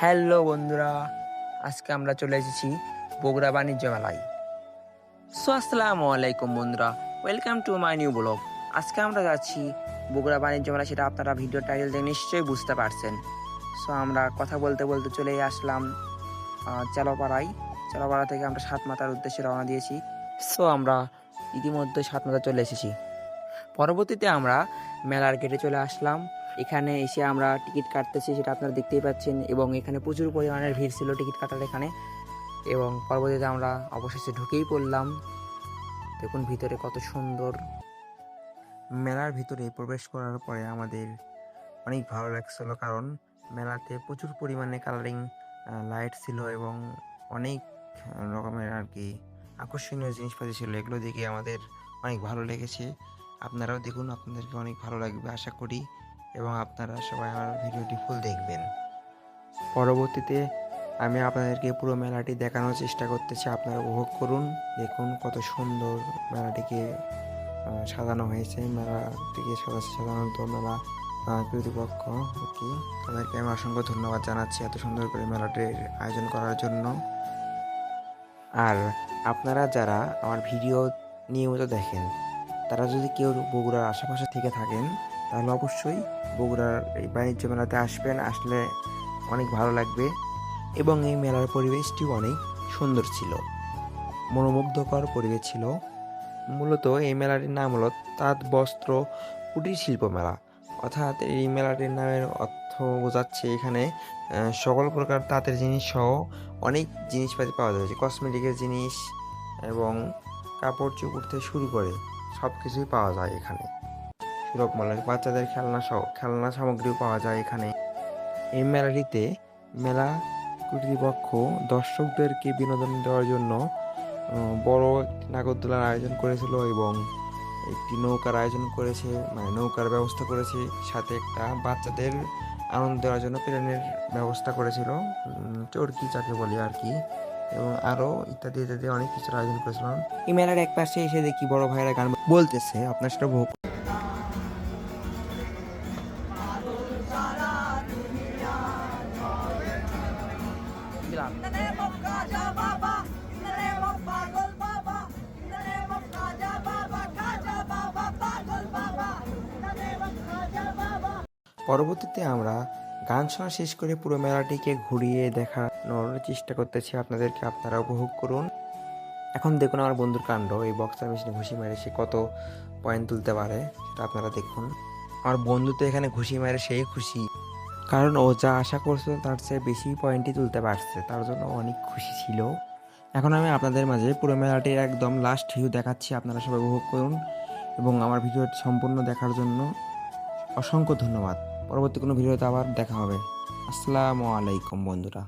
Hello বন্ধুরা, আজকে আমরা চলে এসেছি বগুড়া বাণিজ্য মেলায়। আসসালামু আলাইকুম বন্ধুরা, welcome to my new blog. আজকে আমরা যাচ্ছি বগুড়া বাণিজ্য মেলা, সেটা আপনারা ভিডিও টাইটেল দেখে নিশ্চয়ই বুঝতে পারছেন। আমরা কথা বলতে বলতে চলে আসলাম চালাপাড়ায়। চালাপাড়া থেকে আমরা সাতমাথার উদ্দেশ্যে রওনা দিয়েছি। আমরা ইতিমধ্যে সাতমাথা চলে এসেছি। পরবর্তীতে আমরা মেলার গেটে চলে আসলাম। এখানে এসে আমরা টিকিট কাটতেছি, সেটা আপনারা দেখতেই পাচ্ছেন, এবং এখানে প্রচুর পরিমাণের ভিড় ছিল টিকিট কাটার এখানে। এবং পরবর্তীতে আমরা অবশেষে ঢুকেই পড়লাম। দেখুন ভিতরে কত সুন্দর। মেলার ভিতরে প্রবেশ করার পরে আমাদের অনেক ভালো লাগছিল, কারণ মেলাতে প্রচুর পরিমাণে কালারিং লাইট ছিল এবং অনেক রকমের আর কি আকর্ষণীয় জিনিসপাতি ছিল। এগুলো দেখে আমাদের অনেক ভালো লেগেছে। আপনারাও দেখুন, আপনাদেরকে অনেক ভালো লাগবে আশা করি, এবং আপনারা সবাই আমার ভিডিওটি ফুল দেখবেন। পরবর্তীতে আমি আপনাদেরকে পুরো মেলাটি দেখানোর চেষ্টা করতেছি, আপনারা উপভোগ করুন। দেখুন কত সুন্দর মেলাটিকে সাজানো হয়েছে। মেলাটিকে সাধারণত মেলা কর্তৃপক্ষ কি তাদেরকে আমি অসংখ্য ধন্যবাদ জানাচ্ছি এত সুন্দর করে মেলাটির আয়োজন করার জন্য। আর আপনারা যারা আমার ভিডিও নিয়মিত দেখেন, তারা যদি কেউ বগুড়ার আশেপাশে থেকে থাকেন, তাহলে অবশ্যই বগুড়ার এই বাণিজ্য মেলাতে আসবেন। আসলে অনেক ভালো লাগবে, এবং এই মেলার পরিবেশটিও অনেক সুন্দর ছিল, মনোমুগ্ধকর পরিবেশ ছিল। মূলত এই মেলাটির নাম হলো তাঁত বস্ত্র কুটির শিল্প মেলা। অর্থাৎ এই মেলাটির নামের অর্থ বোঝাচ্ছে এখানে সকল প্রকার তাঁতের জিনিস সহ অনেক জিনিসপাতি পাওয়া যাচ্ছে, কসমেটিকের জিনিস এবং কাপড় চোপড় থেকে শুরু করে সব কিছুই পাওয়া যায় এখানে। সুলভ মূল্যে বাচ্চাদের খেলনা সামগ্রীও পাওয়া যায় এখানে। এই মেলাটিতে মেলা কর্তৃপক্ষ দর্শকদেরকে বিনোদন দেওয়ার জন্য বড় একটি নাগরদোলার আয়োজন করেছিল, এবং একটি নৌকার আয়োজন করেছে, মানে নৌকার ব্যবস্থা করেছে, সাথে একটা বাচ্চাদের আনন্দ দেওয়ার জন্য প্লেনের ব্যবস্থা করেছিল, চরকি যাকে বলি আর কি, এবং আরও ইত্যাদি ইত্যাদি অনেক কিছুর আয়োজন করেছিলাম। এই মেলার এক পাশে এসে দেখি বড় ভাইয়েরা গান বলতেছে, আপনার সেটা ভোগ পরবর্তীতে আমরা গান শোনা শেষ করে পুরো মেলাটিকে ঘুরিয়ে দেখানোর চেষ্টা করতেছি আপনাদেরকে, আপনারা উপভোগ করুন। এখন দেখুন আমার বন্ধুর কাণ্ড, এই বক্সার মেশিনে ঘুষি মেরে সে কত পয়েন্ট তুলতে পারে সেটা আপনারা দেখুন। আমার বন্ধু তো এখানে ঘুষি মেরে সেই খুশি, কারণ ও যা আশা করছিল তার চেয়ে বেশি পয়েন্টই তুলতে পারছে, তার জন্য অনেক খুশি ছিল। এখন আমি আপনাদের মাঝে পুরো মেলাটির একদম লাস্ট ভিউ দেখাচ্ছি, আপনারা সবাই উপভোগ করুন, এবং আমার ভিডিওটি সম্পূর্ণ দেখার জন্য অসংখ্য ধন্যবাদ। পরবর্তী কোনো ভিডিওতে আবার দেখা হবে। আসসালামু আলাইকুম বন্ধুরা।